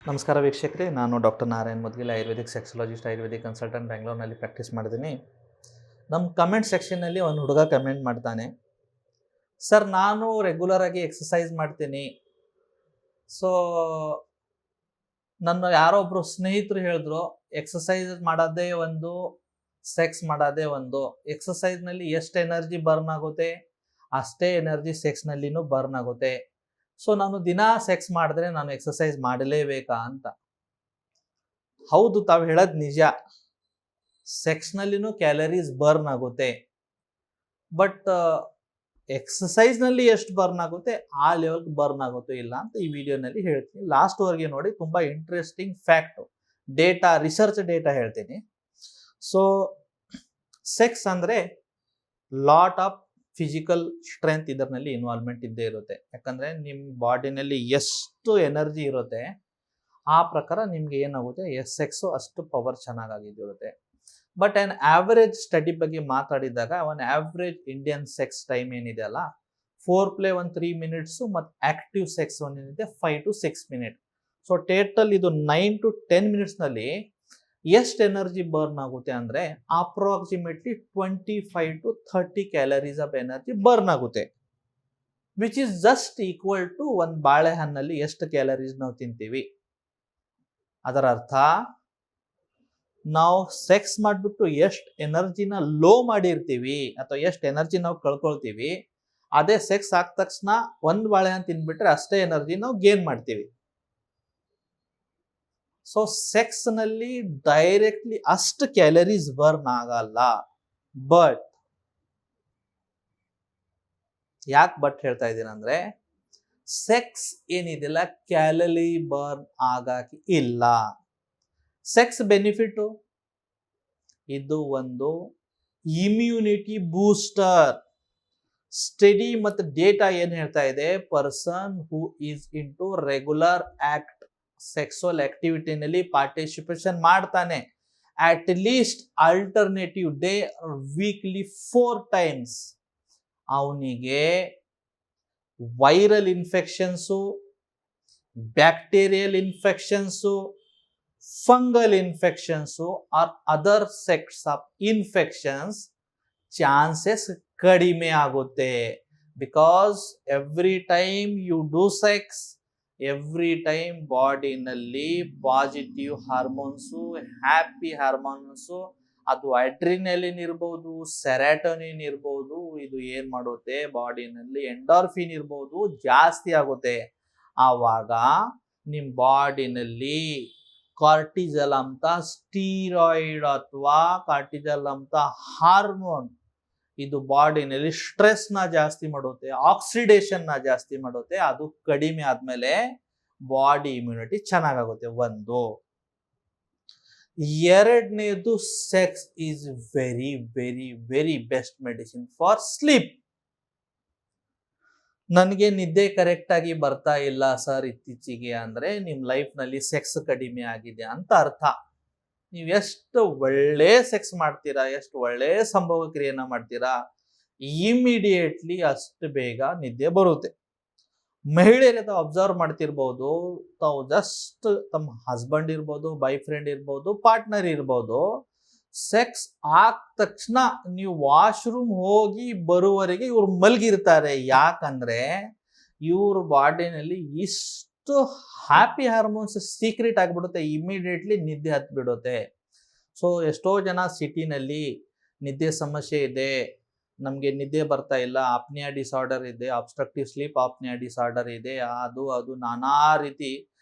ನಮಸ್ಕಾರ ವೀಕ್ಷಕರೇ, ನಾನು doctor Narayan Moudgil, Ayurvedic sexologist, Ayurvedic consultant, ಬೆಂಗಳೂರಿನಲ್ಲಿ ಪ್ರಾಕ್ಟೀಸ್ ಮಾಡಿದ್ದೀನಿ. ನಮ್ಮ ಕಮೆಂಟ್ ಸೆಕ್ಷನ್ನಲ್ಲಿ ಒಂದು ಹುಡುಗ ಕಮೆಂಟ್ ಮಾಡ್ತಾನೆ, ಸರ್ ನಾನು ರೆಗ್ಯುಲರ್ ಆಗಿ ಎಕ್ಸಸೈಸ್ ಮಾಡ್ತೀನಿ. ಸೊ ನನ್ನ ಯಾರೋ ಒಬ್ರು ಸ್ನೇಹಿತರು ಹೇಳಿದ್ರು, ಎಕ್ಸಸೈಸ್ ಮಾಡೋದೇ ಒಂದು, ಸೆಕ್ಸ್ ಮಾಡೋದೇ ಒಂದು. ಎಕ್ಸಸೈಸ್ನಲ್ಲಿ ಎಷ್ಟು ಎನರ್ಜಿ ಬರ್ನ್ ಆಗುತ್ತೆ ಅಷ್ಟೇ ಎನರ್ಜಿ ಸೆಕ್ಸ್ನಲ್ಲಿನೂ ಬರ್ನ್ ಆಗುತ್ತೆ. ಸೊ ನಾನು ದಿನಾ ಸೆಕ್ಸ್ ಮಾಡಿದ್ರೆ ನಾನು ಎಕ್ಸಸೈಸ್ ಮಾಡಲೇಬೇಕಾ ಅಂತ. ಹೌದು, ತಾವು ಹೇಳೋದು ನಿಜ, ಸೆಕ್ಸ್ನಲ್ಲಿನೂ ಕ್ಯಾಲರೀಸ್ ಬರ್ನ್ ಆಗುತ್ತೆ. ಬಟ್ ಎಕ್ಸಸೈಸ್ನಲ್ಲಿ ಎಷ್ಟು ಬರ್ನ್ ಆಗುತ್ತೆ ಆ ಲೆವೆಲ್ಗೆ ಬರ್ನ್ ಆಗುತ್ತೋ ಇಲ್ಲ ಅಂತ ಈ ವಿಡಿಯೋನಲ್ಲಿ ಹೇಳ್ತೀನಿ. ಲಾಸ್ಟ್ವರೆಗೆ ನೋಡಿ, ತುಂಬ interesting fact, data, research data ಹೇಳ್ತೀನಿ. ಸೊ ಸೆಕ್ಸ್ ಅಂದರೆ ಲಾಟ್ ಆಫ್ ಫಿಸಿಕಲ್ ಸ್ಟ್ರೆಂತ್ ಇದರಲ್ಲಿ ಇನ್ವಾಲ್ವ್ಮೆಂಟ್ ಇದ್ದೇ ಇರುತ್ತೆ. ಯಾಕಂದರೆ ನಿಮ್ಮ ಬಾಡಿನಲ್ಲಿ ಎಷ್ಟು ಎನರ್ಜಿ ಇರುತ್ತೆ ಆ ಪ್ರಕಾರ ನಿಮ್ಗೆ ಏನಾಗುತ್ತೆ, ಸೆಕ್ಸು ಅಷ್ಟು ಪವರ್ ಚೆನ್ನಾಗಿರುತ್ತೆ. ಬಟ್ ಆನ್ ಆವ್ರೇಜ್ ಸ್ಟಡಿ ಬಗ್ಗೆ ಮಾತಾಡಿದಾಗ ಒಂದು ಆವ್ರೇಜ್ ಇಂಡಿಯನ್ ಸೆಕ್ಸ್ ಟೈಮ್ ಏನಿದೆ ಅಲ್ಲ, ಫೋರ್ ಪ್ಲೇ ಒಂದು 3 ಮಿನಿಟ್ಸು ಮತ್ತು ಆಕ್ಟಿವ್ ಸೆಕ್ಸ್ ಏನಿದೆ 5 to 6 ಮಿನಿಟ್. ಸೊ ಟೋಟಲ್ ಇದು 9 to 10 ಮಿನಿಟ್ಸ್ನಲ್ಲಿ ಎಷ್ಟು ಎನರ್ಜಿ ಬರ್ನ್ ಆಗುತ್ತೆ ಅಂದರೆ approximately 25 to 30 calories of energy burn ಆಗುತ್ತೆ, which is just equal to ಒಂದು ಬಾಳೆಹಣ್ಣಲ್ಲಿ ಎಷ್ಟು ಕ್ಯಾಲರೀಸ್ ನಾವು ತಿಂತೀವಿ. ಅದರ ಅರ್ಥ, ನಾವು ಸೆಕ್ಸ್ ಮಾಡಿಬಿಟ್ಟು ಎಷ್ಟು ಎನರ್ಜಿನ ಲೋ ಮಾಡಿರ್ತೀವಿ ಅಥವಾ ಎಷ್ಟು ಎನರ್ಜಿ ನಾವು ಕಳ್ಕೊಳ್ತೀವಿ, ಅದೇ ಸೆಕ್ಸ್ ಆದ ತಕ್ಷಣ ಒಂದು ಬಾಳೆಹಣ್ಣು ತಿಂದ್ಬಿಟ್ರೆ ಅಷ್ಟೇ ಎನರ್ಜಿ ನಾವು ಗೇನ್ ಮಾಡ್ತೀವಿ. ಸೊ ಸೆಕ್ಸ್ನಲ್ಲಿ ಡೈರೆಕ್ಟ್ಲಿ ಅಷ್ಟು ಕ್ಯಾಲರೀಸ್ ಬರ್ನ್ ಆಗಲ್ಲ. ಬಟ್ ಯಾಕೆ ಹೇಳ್ತಾ ಇದ್ದೀನಿ ಅಂದ್ರೆ, ಸೆಕ್ಸ್ ಏನಿದೆಲ್ಲ ಕ್ಯಾಲರಿ ಬರ್ನ್ ಆಗಕ್ಕೆ ಇಲ್ಲ. ಸೆಕ್ಸ್ ಬೆನಿಫಿಟ್ ಇದು ಒಂದು ಇಮ್ಯುನಿಟಿ ಬೂಸ್ಟರ್. ಸ್ಟಡಿ ಮತ್ತು ಡೇಟಾ ಏನ್ ಹೇಳ್ತಾ ಇದೆ, person who is in to regular act sexual ಆಕ್ಟಿವಿಟಿನಲ್ಲಿ ಪಾರ್ಟಿಸಿಪೇಷನ್ ಮಾಡ್ತಾನೆ, at least alternative day weekly 4 times, ಅವನಿಗೆ viral infections, bacterial infections, fungal infections or other sex of infections chances ಕಡಿಮೆ ಆಗುತ್ತೆ. Because every time you do sex, every time ಬಾಡಿನಲ್ಲಿ positive hormones, happy hormones, ಅದು adrenaline ಇರ್ಬೋದು, serotonin ಇರ್ಬೋದು, ಇದು ಏನ್ ಮಾಡುತ್ತೆ ಬಾಡಿನಲ್ಲಿ ಎಂಡಾರ್ಫಿನ್ ಇರ್ಬೋದು, ಜಾಸ್ತಿ ಆಗುತ್ತೆ. ಆವಾಗ ನಿಮ್ಮ ಬಾಡಿನಲ್ಲಿ ಕಾರ್ಟಿಜಲ್ ಅಂತ ಸ್ಟೀರಾಯ್ಡ್ ಅಥವಾ ಕಾರ್ಟಿಜಲ್ ಅಂತ ಹಾರ್ಮೋನ್, ಇದು ಬಾಡಿನಲ್ಲಿ ಸ್ಟ್ರೆಸ್ನ ಜಾಸ್ತಿ ಮಾಡುತ್ತೆ, ಆಕ್ಸಿಡೇಷನ್ನ ಜಾಸ್ತಿ ಮಾಡುತ್ತೆ. ಅದು ಕಡಿಮೆ ಆದ್ಮೇಲೆ ಬಾಡಿ ಇಮ್ಯುನಿಟಿ ಚೆನ್ನಾಗಾಗುತ್ತೆ. ಒಂದು. ಎರಡನೇದು, sex is very very very best medicine for sleep. ನನಗೆ ನಿದ್ದೆ ಕರೆಕ್ಟ್ ಆಗಿ ಬರ್ತಾ ಇಲ್ಲ ಸರ್ ಇತ್ತೀಚೆಗೆ ಅಂದ್ರೆ ನಿಮ್ಮ ಲೈಫ್ನಲ್ಲಿ ಸೆಕ್ಸ್ ಕಡಿಮೆ ಆಗಿದೆ ಅಂತ ಅರ್ಥ. ನೀವು ಎಷ್ಟು ಒಳ್ಳೆ ಸೆಕ್ಸ್ ಮಾಡ್ತೀರಾ, ಎಷ್ಟು ಒಳ್ಳೆ ಸಂಭೋಗ ಕ್ರಿಯೆನ ಮಾಡ್ತೀರಾ, ಇಮಿಡಿಯೇಟ್ಲಿ ಅಷ್ಟು ಬೇಗ ನಿದ್ದೆ ಬರುತ್ತೆ. ಮಹಿಳೆಯರು ತಾವು ಅಬ್ಸರ್ವ್ ಮಾಡ್ತಿರ್ಬೋದು, ತಾವು ಜಸ್ಟ್ ತಮ್ಮ ಹಸ್ಬೆಂಡ್ ಇರ್ಬೋದು, ಬಾಯ್ ಫ್ರೆಂಡ್ ಇರ್ಬೋದು, ಪಾರ್ಟ್ನರ್ ಇರ್ಬೋದು, ಸೆಕ್ಸ್ ಆದ ತಕ್ಷಣ ನೀವು ವಾಶ್ರೂಮ್ ಹೋಗಿ ಬರುವವರೆಗೆ ಇವ್ರು ಮಲಗಿರ್ತಾರೆ. ಯಾಕಂದ್ರೆ ಇವ್ರ ಬಾಡಿನಲ್ಲಿ ಇಷ್ಟು ಹ್ಯಾಪಿ ಹಾರ್ಮೋನ್ಸ್ ಸೀಕ್ರೆಟ್ ಆಗಿಬಿಡುತ್ತೆ, ಇಮಿಡಿಯೇಟ್ಲಿ ನಿದ್ದೆ ಹತ್ಬಿಡುತ್ತೆ. ಸೊ ಎಷ್ಟೋ ಜನ ಸಿಟಿನಲ್ಲಿ ನಿದ್ದೆ ಸಮಸ್ಯೆ ಇದೆ, ನಮಗೆ ನಿದ್ದೆ ಬರ್ತಾ ಇಲ್ಲ, ಆಪ್ನಿಯಾ ಡಿಸಾರ್ಡರ್ ಇದೆ, ಅಬ್ಸ್ಟ್ರಕ್ಟಿವ್ ಸ್ಲೀಪ್ ಆಪ್ನಿಯಾ ಡಿಸಾರ್ಡರ್ ಇದೆ, ಅದು ನಾನಾ ರೀತಿ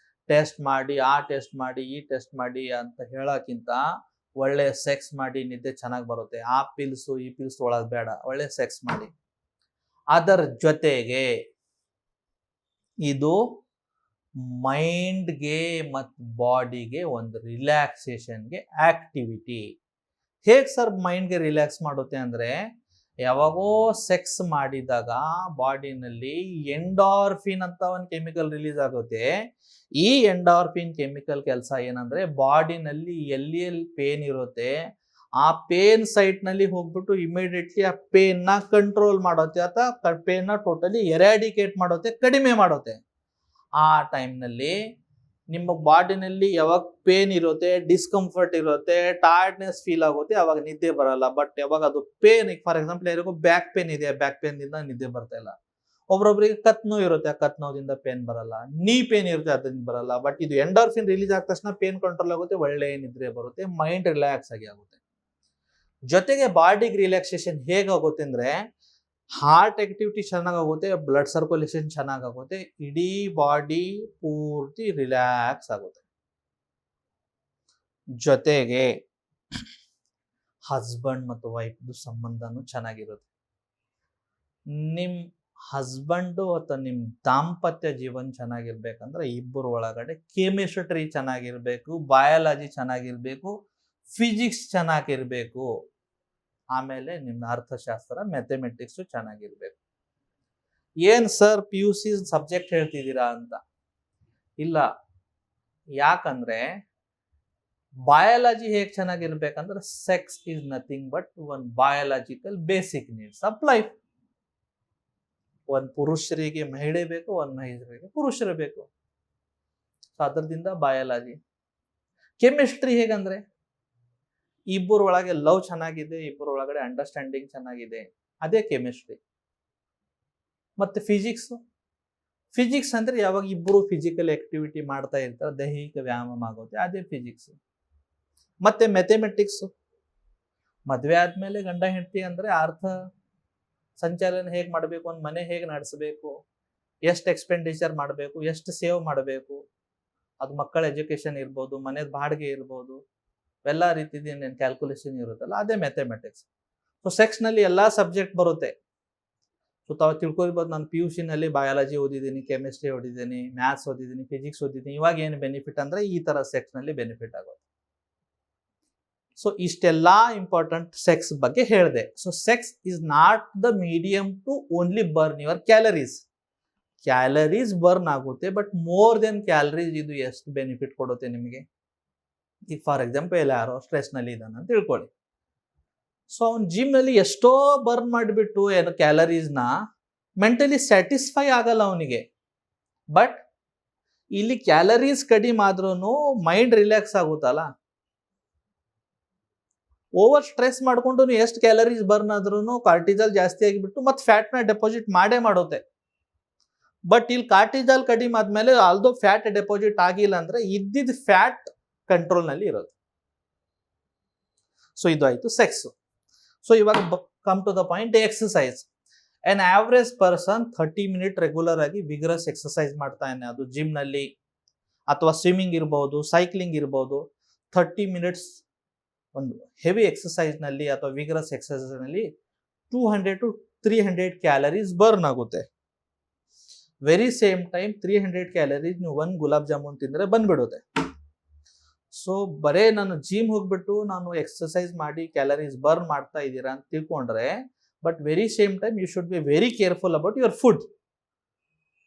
ಟೆಸ್ಟ್ ಮಾಡಿ, ಆ ಟೆಸ್ಟ್ ಮಾಡಿ, ಈ ಟೆಸ್ಟ್ ಮಾಡಿ ಅಂತ ಹೇಳೋಕ್ಕಿಂತ ಒಳ್ಳೆ ಸೆಕ್ಸ್ ಮಾಡಿ ನಿದ್ದೆ ಚೆನ್ನಾಗಿ ಬರುತ್ತೆ. ಆ ಪಿಲ್ಸು ಈ ಪಿಲ್ಸ್ ಒಳಗೆ ಬೇಡ, ಒಳ್ಳೆ ಸೆಕ್ಸ್ ಮಾಡಿ. ಅದರ ಜೊತೆಗೆ ಇದು ಮೈಂಡ್ಗೆ ಮತ್ತು ಬಾಡಿಗೆ ಒಂದು ರಿಲ್ಯಾಕ್ಸೇಷನ್ಗೆ ಆಕ್ಟಿವಿಟಿ. ಹೇಗೆ ಸರ್ ಮೈಂಡ್ಗೆ ರಿಲ್ಯಾಕ್ಸ್ ಮಾಡುತ್ತೆ ಅಂದರೆ, ಯಾವಾಗೋ ಸೆಕ್ಸ್ ಮಾಡಿದಾಗ ಬಾಡಿನಲ್ಲಿ ಎಂಡಾರ್ಫಿನ್ ಅಂತ ಒಂದು ಕೆಮಿಕಲ್ ರಿಲೀಸ್ ಆಗುತ್ತೆ. ಈ ಎಂಡಾರ್ಫಿನ್ ಕೆಮಿಕಲ್ ಕೆಲಸ ಏನಂದ್ರೆ, ಬಾಡಿನಲ್ಲಿ ಎಲ್ಲಿ ಪೇನ್ ಇರುತ್ತೆ ಆ ಪೇನ್ ಸೈಟ್ನಲ್ಲಿ ಹೋಗ್ಬಿಟ್ಟು ಇಮಿಡಿಯೇಟ್ಲಿ ಆ ಪೇನ್ನ ಕಂಟ್ರೋಲ್ ಮಾಡುತ್ತೆ ಅಥವಾ ಪೇನ್ನ ಟೋಟಲಿ ಎರಾಡಿಕೇಟ್ ಮಾಡುತ್ತೆ, ಕಡಿಮೆ ಮಾಡುತ್ತೆ. ಆ ಟೈಮ್ನಲ್ಲಿ ನಿಮ್ಮ ಬಾಡಿನಲ್ಲಿ ಯಾವಾಗ ಪೇನ್ ಇರುತ್ತೆ, ಡಿಸ್ಕಂಫರ್ಟ್ ಇರುತ್ತೆ, ಟೈರ್ಡ್ನೆಸ್ ಫೀಲ್ ಆಗುತ್ತೆ, ಅವಾಗ ನಿದ್ದೆ ಬರಲ್ಲ. ಬಟ್ ಯಾವಾಗ ಅದು ಪೇನ್, ಫಾರ್ ಎಕ್ಸಾಂಪಲ್ ಯಾರಿಗೂ ಬ್ಯಾಕ್ ಪೇನ್ ಇದೆ, ಬ್ಯಾಕ್ ಪೇನ್ ದಿಂದ ನಿದ್ದೆ ಬರ್ತಾ ಇಲ್ಲ. ಒಬ್ರೊಬ್ರಿಗೆ ಕತ್ ನೋವು ಇರುತ್ತೆ, ಆ ಕತ್ ನೋದಿಂದ ಪೇನ್ ಬರಲ್ಲ. ನೀ ಪೇನ್ ಇರುತ್ತೆ, ಅದರಿಂದ ಬರಲ್ಲ. ಬಟ್ ಇದು ಎಂಡಾರ್ಫಿನ್ ರಿಲೀಸ್ ಆದ ತಕ್ಷಣ ಪೇನ್ ಕಂಟ್ರೋಲ್ ಆಗುತ್ತೆ, ಒಳ್ಳೆ ನಿದ್ರೆ ಬರುತ್ತೆ, ಮೈಂಡ್ ರಿಲ್ಯಾಕ್ಸ್ ಆಗುತ್ತೆ. ಜೊತೆಗೆ ಬಾಡಿಗೆ ರಿಲ್ಯಾಕ್ಸೇಷನ್ ಹೇಗಾಗುತ್ತೆ ಅಂದ್ರೆ, ಹಾರ್ಟ್ ಆಕ್ಟಿವಿಟಿ ಚೆನ್ನಾಗುತ್ತೆ, ಬ್ಲಡ್ ಸರ್ಕ್ಯುಲೇಷನ್ ಚೆನ್ನಾಗುತ್ತೆ, ಇಡೀ ಬಾಡಿ ಪೂರ್ತಿ ರಿಲ್ಯಾಕ್ಸ್ ಆಗುತ್ತೆ. ಜೊತೆಗೆ ಹಸ್ಬೆಂಡ್ ಮತ್ತು ವೈಫ್ದು ಸಂಬಂಧನೂ ಚೆನ್ನಾಗಿರುತ್ತೆ. ನಿಮ್ ಹಸ್ಬೆಂಡು ಅಥವಾ ನಿಮ್ ದಾಂಪತ್ಯ ಜೀವನ ಚೆನ್ನಾಗಿರ್ಬೇಕಂದ್ರೆ ಇಬ್ಬರು ಒಳಗಡೆ ಕೆಮಿಸ್ಟ್ರಿ ಚೆನ್ನಾಗಿರ್ಬೇಕು, ಬಯಾಲಜಿ ಚೆನ್ನಾಗಿರ್ಬೇಕು, ಫಿಸಿಕ್ಸ್ ಚೆನ್ನಾಗಿರ್ಬೇಕು, ಆಮೇಲೆ ನಿಮ್ಮ ಅರ್ಥಶಾಸ್ತ್ರ ಮ್ಯಾಥಮೆಟಿಕ್ಸ್ ಚೆನ್ನಾಗಿರ್ಬೇಕು. ಏನ್ ಸರ್ PUC ಸಬ್ಜೆಕ್ಟ್ ಹೇಳ್ತಿದ್ದೀರಾ ಅಂತ? ಇಲ್ಲ, ಯಾಕಂದ್ರೆ ಬಯಾಲಜಿ ಹೇಗೆ ಚೆನ್ನಾಗಿರ್ಬೇಕಂದ್ರೆ, sex is nothing but one biological basic needs of life. ಒಂದ್ ಪುರುಷರಿಗೆ ಮಹಿಳೆ ಬೇಕು, ಒಂದ್ ಮಹಿಳೆಯರಿಗೆ ಪುರುಷರು ಬೇಕು. ಅದರಿಂದ ಬಯಾಲಜಿ. ಕೆಮಿಸ್ಟ್ರಿ ಹೇಗಂದ್ರೆ, ಇಬ್ಬರ ಒಳಗೆ ಲವ್ ಚೆನ್ನಾಗಿದೆ, ಇಬ್ಬರ ಒಳಗಡೆ ಅಂಡರ್ಸ್ಟ್ಯಾಂಡಿಂಗ್ ಚೆನ್ನಾಗಿದೆ, ಅದೇ ಕೆಮಿಸ್ಟ್ರಿ. ಮತ್ತೆ ಫಿಸಿಕ್ಸ್ ಅಂದ್ರೆ ಯಾವಾಗ ಇಬ್ಬರು ಫಿಸಿಕಲ್ ಆಕ್ಟಿವಿಟಿ ಮಾಡ್ತಾ ಇರ್ತಾರೆ, ದೈಹಿಕ ವ್ಯಾಯಾಮ ಆಗುತ್ತೆ, ಅದೇ ಫಿಸಿಕ್ಸ್. ಮತ್ತೆ ಮ್ಯಾಥಮೆಟಿಕ್ಸ್, ಮದ್ವೆ ಆದ್ಮೇಲೆ ಗಂಡ ಹೆಂಡತಿ ಅಂದ್ರೆ ಅರ್ಥ ಸಂಚಾಲನ ಹೇಗೆ ಮಾಡಬೇಕು, ಒಂದು ಮನೆ ಹೇಗೆ ನಡೆಸಬೇಕು, ಎಷ್ಟು ಎಕ್ಸ್ಪೆಂಡಿಚರ್ ಮಾಡಬೇಕು, ಎಷ್ಟು ಸೇವ್ ಮಾಡಬೇಕು, ಅದು ಮಕ್ಕಳ ಎಜುಕೇಶನ್ ಇರ್ಬೋದು, ಮನೆ ಬಾಡಿಗೆ ಇರ್ಬೋದು, ಎಲ್ಲ ರೀತಿಯ ಕ್ಯಾಲ್ಕುಲೇಷನ್ ಇರುತ್ತಲ್ಲ, ಅದೇ ಮ್ಯಾಥಮೆಟಿಕ್ಸ್. ಸೊ ಸೆಕ್ಸ್ ನಲ್ಲಿ ಎಲ್ಲಾ ಸಬ್ಜೆಕ್ಟ್ ಬರುತ್ತೆ. ಸೊ ತಾವು ತಿಳ್ಕೊಳ್ಬೋದು, ನಾನು PUC ನಲ್ಲಿ ಬಯಾಲಜಿ ಓದಿದ್ದೀನಿ, ಕೆಮಿಸ್ಟ್ರಿ ಓದಿದ್ದೀನಿ, ಮ್ಯಾಥ್ಸ್ ಓದಿದ್ದೀನಿ, ಫಿಸಿಕ್ಸ್ ಓದಿದ್ದೀನಿ. ಇವಾಗ ಏನು ಬೆನಿಫಿಟ್ ಅಂದ್ರೆ ಈ ತರ ಸೆಕ್ಸ್ ನಲ್ಲಿ ಬೆನಿಫಿಟ್ ಆಗೋದು. ಸೊ ಇಷ್ಟೆಲ್ಲಾ ಇಂಪಾರ್ಟೆಂಟ್ ಸೆಕ್ಸ್ ಬಗ್ಗೆ ಹೇಳಿದೆ. So sex is not the medium to only burn your calories. Calories burn ಆಗುತ್ತೆ, ಬಟ್ ಮೋರ್ ದೆನ್ ಕ್ಯಾಲರೀಸ್ ಇದು ಎಷ್ಟು ಬೆನಿಫಿಟ್ ಕೊಡುತ್ತೆ ನಿಮಗೆ. ಈಗ ಫಾರ್ ಎಕ್ಸಾಂಪಲ್ ಯಾರೋ ಸ್ಟ್ರೆಸ್ ನಲ್ಲಿ ಇದ್ದಾನೆ ಅಂತ ತಿಳ್ಕೊಳ್ಳಿ. ಸೊ ಅವ್ನು ಜಿಮ್ ನಲ್ಲಿ ಎಷ್ಟೋ ಬರ್ನ್ ಮಾಡಿಬಿಟ್ಟು ಏನು ಕ್ಯಾಲರೀಸ್ನ ಮೆಂಟಲಿ ಸ್ಯಾಟಿಸ್ಫೈ ಆಗಲ್ಲ ಅವನಿಗೆ. ಬಟ್ ಇಲ್ಲಿ ಕ್ಯಾಲರೀಸ್ ಕಡಿಮೆ ಆದ್ರೂ ಮೈಂಡ್ ರಿಲ್ಯಾಕ್ಸ್ ಆಗುತ್ತಲ್ಲ. ಓವರ್ ಸ್ಟ್ರೆಸ್ ಮಾಡ್ಕೊಂಡು ಎಷ್ಟು ಕ್ಯಾಲರೀಸ್ ಬರ್ನ್ ಆದ್ರೂ ಕಾರ್ಟಿಜಾಲ್ ಜಾಸ್ತಿ ಆಗಿಬಿಟ್ಟು ಮತ್ತೆ ಫ್ಯಾಟ್ ನ ಡೆಪಾಸಿಟ್ ಮಾಡುತ್ತೆ. ಬಟ್ ಇಲ್ಲಿ ಕಾರ್ಟಿಜಾಲ್ ಕಡಿಮೆ ಆದ್ಮೇಲೆ ಆಲ್ದೋ ಫ್ಯಾಟ್ ಡೆಪಾಸಿಟ್ ಆಗಿಲ್ಲ ಅಂದ್ರೆ ಇದ್ದಿದ್ದ ಫ್ಯಾಟ್ ಕಂಟ್ರೋಲ್ ನಲ್ಲಿ ಇರೋದು. ಸೊ ಇದು ಆಯ್ತು ಸೆಕ್ಸ್. ಸೊ ಇವಾಗ come to the point, exercise. An average person 30 minute regular ಆಗಿ ವಿಗ್ರಸ್ ಎಕ್ಸಸೈಸ್ ಮಾಡ್ತಾನೆ. ಅದು ಜಿಮ್ ನಲ್ಲಿ ಅಥವಾ ಸ್ವಿಮ್ಮಿಂಗ್ ಇರಬಹುದು, ಸೈಕ್ಲಿಂಗ್ ಇರಬಹುದು. 30 ಮಿನಿಟ್ಸ್ ಒಂದು ಹೆವಿ ಎಕ್ಸಸೈಸ್ ನಲ್ಲಿ ಅಥವಾ ವಿಗ್ರಸ್ ಎಕ್ಸಸೈಸ್ ನಲ್ಲಿ 200 to 300 ಕ್ಯಾಲರೀಸ್ ಬರ್ನ್ ಆಗುತ್ತೆ. ವೆರಿ ಸೇಮ್ ಟೈಮ್ 300 ಕ್ಯಾಲರೀಸ್ ನೀವು ಒಂದು ಗುಲಾಬ್ ಜಾಮೂನ್ ತಿಂದ್ರೆ ಬಂದ್ಬಿಡುತ್ತೆ. ಸೊ ಬರೇ ನಾನು ಜಿಮ್ ಹೋಗ್ಬಿಟ್ಟು ನಾನು ಎಕ್ಸಸೈಸ್ ಮಾಡಿ ಕ್ಯಾಲರೀಸ್ ಬರ್ನ್ ಮಾಡ್ತಾ ಇದ್ದೀರಾ ಅಂತ ತಿಳ್ಕೊಂಡ್ರೆ, but very same time you should be very careful about your food.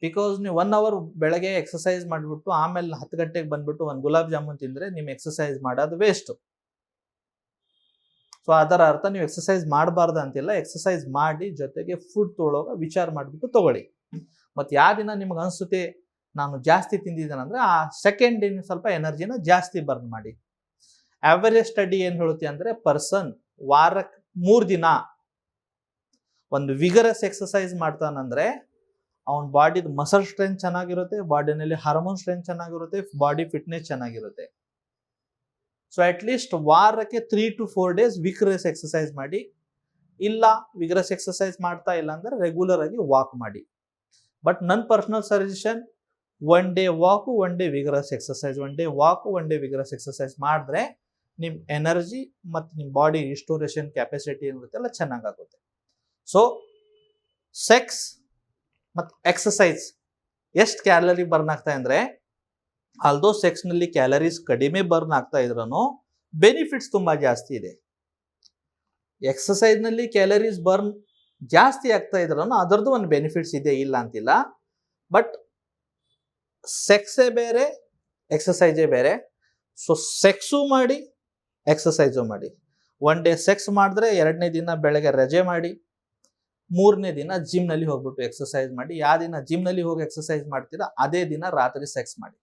Because ನೀವು 1 ಅವರ್ ಬೆಳಗ್ಗೆ ಎಕ್ಸಸೈಸ್ ಮಾಡಿಬಿಟ್ಟು ಆಮೇಲೆ 10 ಗಂಟೆಗೆ ಬಂದ್ಬಿಟ್ಟು ಒಂದು ಗುಲಾಬ್ ಜಾಮೂನ್ ತಿಂದ್ರೆ ನಿಮ್ ಎಕ್ಸಸೈಸ್ ಮಾಡೋದು ವೇಸ್ಟ್. ಸೊ ಅದರ ಅರ್ಥ ನೀವು ಎಕ್ಸಸೈಸ್ ಮಾಡಬಾರ್ದು ಅಂತಿಲ್ಲ, ಎಕ್ಸಸೈಸ್ ಮಾಡಿ ಜೊತೆಗೆ ಫುಡ್ ತೊಗೊಳ್ಳೋವಾಗ ವಿಚಾರ ಮಾಡಿಬಿಟ್ಟು ತಗೊಳ್ಳಿ. ಮತ್ತೆ ಯಾವ ದಿನ ನಿಮ್ಗೆ ಅನಿಸುತ್ತೆ ನಾನು ಜಾಸ್ತಿ ತಿಂದಿದ್ದೇನೆ ಅಂದ್ರೆ ಆ ಸೆಕೆಂಡ್ ದಿನ ಸ್ವಲ್ಪ ಎನರ್ಜಿನ ಜಾಸ್ತಿ ಬರ್ನ್ ಮಾಡಿ. ಆವರೇಜ್ ಸ್ಟಡಿ ಏನ್ ಹೇಳುತ್ತೆ ಅಂದ್ರೆ, ಪರ್ಸನ್ ವಾರಕ್ಕೆ 3 ದಿನ ಒಂದು ವಿಗರಸ್ ಎಕ್ಸಸೈಸ್ ಮಾಡ್ತಾನಂದ್ರೆ ಅವನ ಬಾಡಿದ ಮಸಲ್ ಸ್ಟ್ರೆಂತ್ ಚೆನ್ನಾಗಿರುತ್ತೆ, ಬಾಡಿನಲ್ಲಿ ಹಾರ್ಮೋನ್ ಸ್ಟ್ರೆಂತ್ ಚೆನ್ನಾಗಿರುತ್ತೆ, ಬಾಡಿ ಫಿಟ್ನೆಸ್ ಚೆನ್ನಾಗಿರುತ್ತೆ. ಸೊ ಅಟ್ ಲೀಸ್ಟ್ ವಾರಕ್ಕೆ 3 to 4 days ವಿಗ್ರಸ್ ಎಕ್ಸಸೈಸ್ ಮಾಡಿ. ಇಲ್ಲ ವಿಗ್ರಸ್ ಎಕ್ಸಸೈಸ್ ಮಾಡ್ತಾ ಇಲ್ಲ ಅಂದ್ರೆ ರೆಗ್ಯುಲರ್ ಆಗಿ ವಾಕ್ ಮಾಡಿ. ಬಟ್ ನನ್ನ personal suggestion, 1 day walk, 1 day vigorous exercise, 1 day walk, 1 day vigorous exercise ಮಾಡಿದ್ರೆ ನಿಮ್ ಎನರ್ಜಿ ಮತ್ತು ನಿಮ್ ಬಾಡಿ ರಿಸ್ಟೋರೇಷನ್ ಕೆಪಾಸಿಟಿ ಏನಿರುತ್ತೆ ಎಲ್ಲ ಚೆನ್ನಾಗಾಗುತ್ತೆ. ಸೊ ಸೆಕ್ಸ್ ಮತ್ತು ಎಕ್ಸಸೈಸ್ ಎಷ್ಟು ಕ್ಯಾಲರಿ ಬರ್ನ್ ಆಗ್ತಾ ಅಂದ್ರೆ, ಆಲ್ದೋ ಸೆಕ್ಸ್ ನಲ್ಲಿ ಕ್ಯಾಲರೀಸ್ ಕಡಿಮೆ ಬರ್ನ್ ಆಗ್ತಾ ಇದ್ರೂ ಬೆನಿಫಿಟ್ಸ್ ತುಂಬಾ ಜಾಸ್ತಿ ಇದೆ. ಎಕ್ಸಸೈಸ್ ನಲ್ಲಿ ಕ್ಯಾಲರೀಸ್ ಬರ್ನ್ ಜಾಸ್ತಿ ಆಗ್ತಾ ಇದ್ರೂ ಅದರದ್ದು ಒಂದು ಬೆನಿಫಿಟ್ಸ್ ಇದೆ, ಇಲ್ಲ ಅಂತಿಲ್ಲ. ಬಟ್ ಸೆಕ್ಸೇ ಬೇರೆ, ಎಕ್ಸಸೈಜೇ ಬೇರೆ. ಸೊ ಸೆಕ್ಸು ಮಾಡಿ, ಎಕ್ಸಸೈಸು ಮಾಡಿ. 1 day ಸೆಕ್ಸ್ ಮಾಡಿದ್ರೆ 2ನೇ ದಿನ ಬೆಳಗ್ಗೆ ರಜೆ ಮಾಡಿ, 3ನೇ ದಿನ ಜಿಮ್ ನಲ್ಲಿ ಹೋಗ್ಬಿಟ್ಟು ಎಕ್ಸಸೈಸ್ ಮಾಡಿ. ಯಾವ ದಿನ ಜಿಮ್ ನಲ್ಲಿ ಹೋಗಿ ಎಕ್ಸಸೈಸ್ ಮಾಡ್ತೀರಾ ಅದೇ ದಿನ ರಾತ್ರಿ ಸೆಕ್ಸ್ ಮಾಡಿ.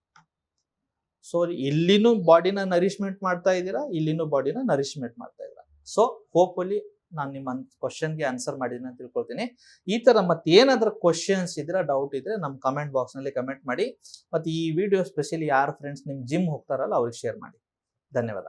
ಸೊ ಇಲ್ಲಿನೂ ಬಾಡಿನ ನರಿಶ್ಮೆಂಟ್ ಮಾಡ್ತಾ ಇದ್ದೀರಾ, ಇಲ್ಲಿನೂ ಬಾಡಿನ ನರಿಶ್ಮೆಂಟ್ ಮಾಡ್ತಾ ಇದ್ದೀರಾ. ಸೊ ಹೋಪ್ಫುಲಿ ನಾನು ನಿಮ್ಮ ಕ್ವಶನ್ಗೆ ಆನ್ಸರ್ ಮಾಡಿದ್ದೀನಿ ಅಂತ ತಿಳ್ಕೊಳ್ತೀನಿ. ಈ ತರ ಮತ್ತೆ ಏನಾದ್ರೂ ಕ್ವಶನ್ಸ್ ಇದ್ರೆ, ಡೌಟ್ ಇದ್ರೆ ನಮ್ಮ ಕಮೆಂಟ್ ಬಾಕ್ಸ್ ನಲ್ಲಿ ಕಮೆಂಟ್ ಮಾಡಿ. ಮತ್ತೆ ಈ ವಿಡಿಯೋ ಸ್ಪೆಷಲಿ ಯಾರು ಫ್ರೆಂಡ್ಸ್ ನಿಮ್ ಜಿಮ್ ಹೋಗ್ತಾರಲ್ಲ ಅವ್ರಿಗೆ ಶೇರ್ ಮಾಡಿ. ಧನ್ಯವಾದ.